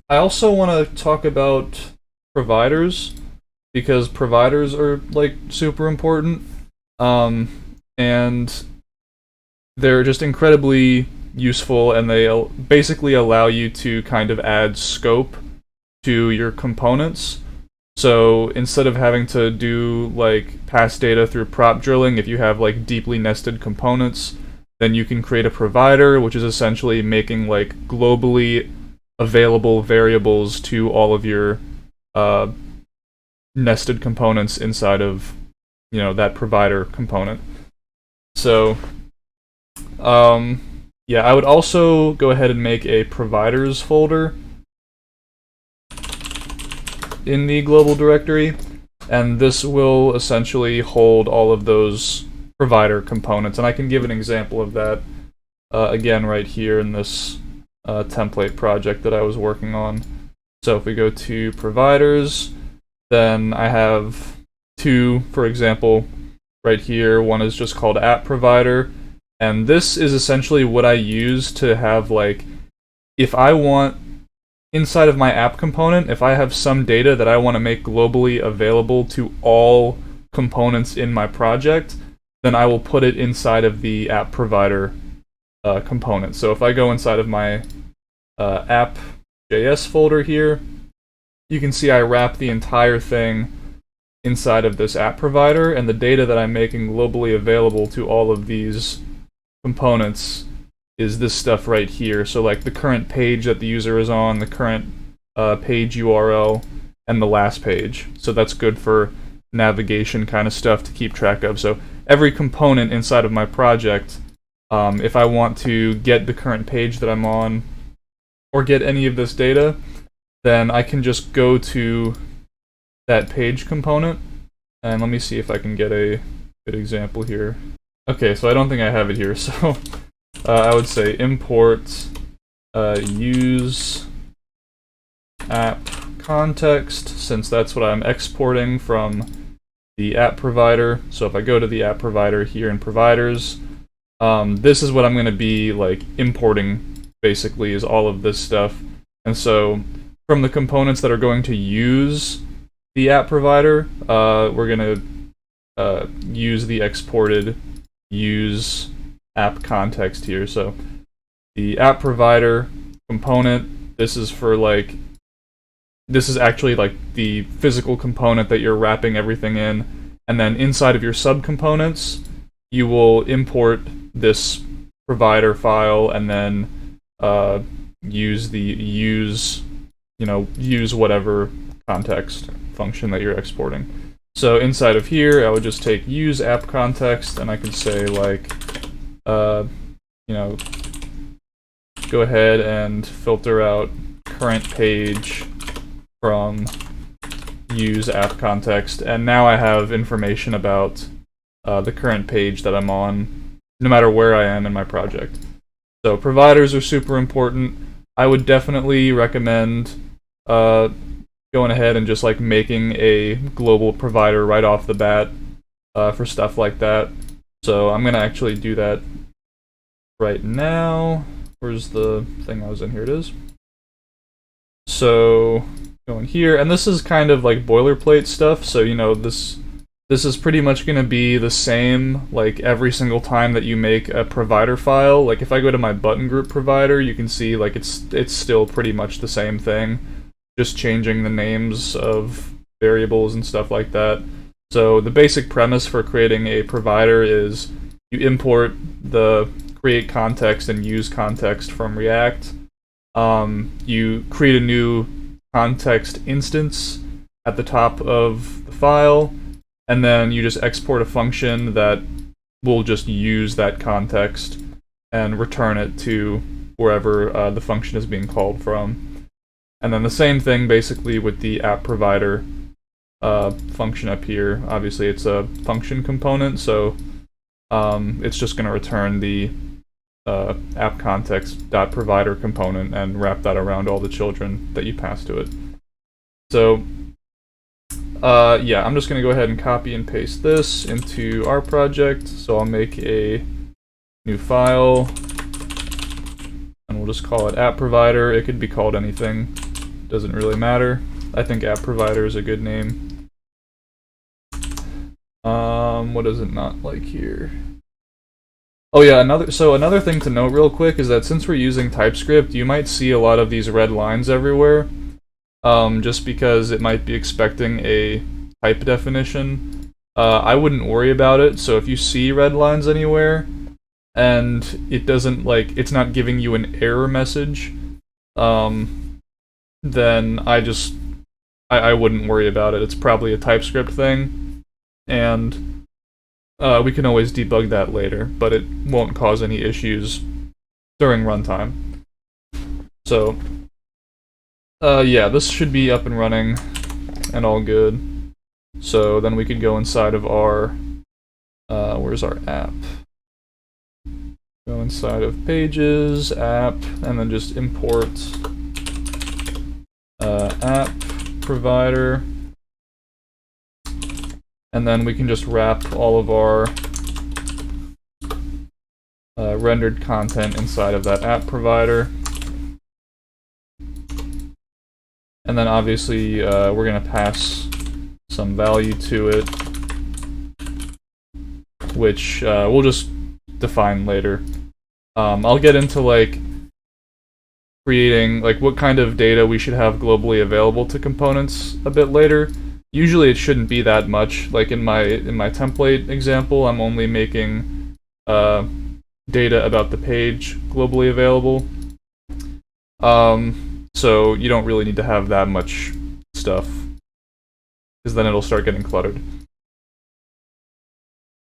I also want to talk about providers because providers are like super important. Um, and they're just incredibly useful, and they basically allow you to kind of add scope to your components. So instead of having to do like pass data through prop drilling, if you have like deeply nested components, then you can create a provider, which is essentially making like globally available variables to all of your uh, nested components inside of that provider component. So yeah, I would also go ahead and make a providers folder in the global directory, and this will essentially hold all of those provider components. And I can give an example of that again right here in this template project that I was working on. So if we go to providers, then I have two, for example, right here. One is just called app provider, and this is essentially what I use to have, like, if I want, inside of my app component, if I have some data that I want to make globally available to all components in my project, then I will put it inside of the app provider component. So if I go inside of my app.js folder here, you can see I wrap the entire thing inside of this app provider, and the data that I'm making globally available to all of these components is this stuff right here. So like the current page that the user is on, the current page URL, and the last page. So that's good for navigation kind of stuff to keep track of. So every component inside of my project, if I want to get the current page that I'm on, or get any of this data, then I can just go to that page component, and let me see if I can get a good example here. Okay, so I don't think I have it here, so I would say import use app context, since that's what I'm exporting from the app provider. So if I go to the app provider here in providers, this is what I'm going to be like importing, basically, is all of this stuff. And so from the components that are going to use the app provider, we're going to use the exported use app context here. So the app provider component, this is for like, this is actually like the physical component that you're wrapping everything in, and then inside of your subcomponents, you will import this provider file and then use the use whatever context function that you're exporting. So inside of here, I would just take use app context, and I could say like, go ahead and filter out current page from use app context, and now I have information about the current page that I'm on, no matter where I am in my project. So providers are super important. I would definitely recommend going ahead and just like making a global provider right off the bat for stuff like that. So I'm gonna actually do that right now. Where's the thing I was in? Here it is. So going here, and this is kind of like boilerplate stuff, so this is pretty much going to be the same like every single time that you make a provider file. Like if I go to my button group provider, you can see like it's still pretty much the same thing, just changing the names of variables and stuff like that. So the basic premise for creating a provider is you import the create context and use context from React. You create a new context instance at the top of the file, and then you just export a function that will just use that context and return it to wherever the function is being called from. And then the same thing basically with the app provider function up here. Obviously it's a function component, so it's just going to return the app context.provider component and wrap that around all the children that you pass to it. So yeah, I'm just going to go ahead and copy and paste this into our project. So I'll make a new file, and we'll just call it app provider. It could be called anything doesn't really matter. I think app provider is a good name. What is it not like here? Oh yeah, another thing to note real quick is that since we're using TypeScript, you might see a lot of these red lines everywhere, just because it might be expecting a type definition. I wouldn't worry about it, so if you see red lines anywhere, and it doesn't, like, it's not giving you an error message, then I wouldn't worry about it. It's probably a TypeScript thing, and we can always debug that later, but it won't cause any issues during runtime. So, yeah, this should be up and running and all good. So then we could go inside of our, where's our app? Go inside of Pages, App, and then just import app provider. And then we can just wrap all of our rendered content inside of that app provider. And then obviously we're going to pass some value to it, which we'll just define later. I'll get into like creating like what kind of data we should have globally available to components a bit later. Usually it shouldn't be that much. Like in my template example, I'm only making data about the page globally available. So you don't really need to have that much stuff, because then it'll start getting cluttered.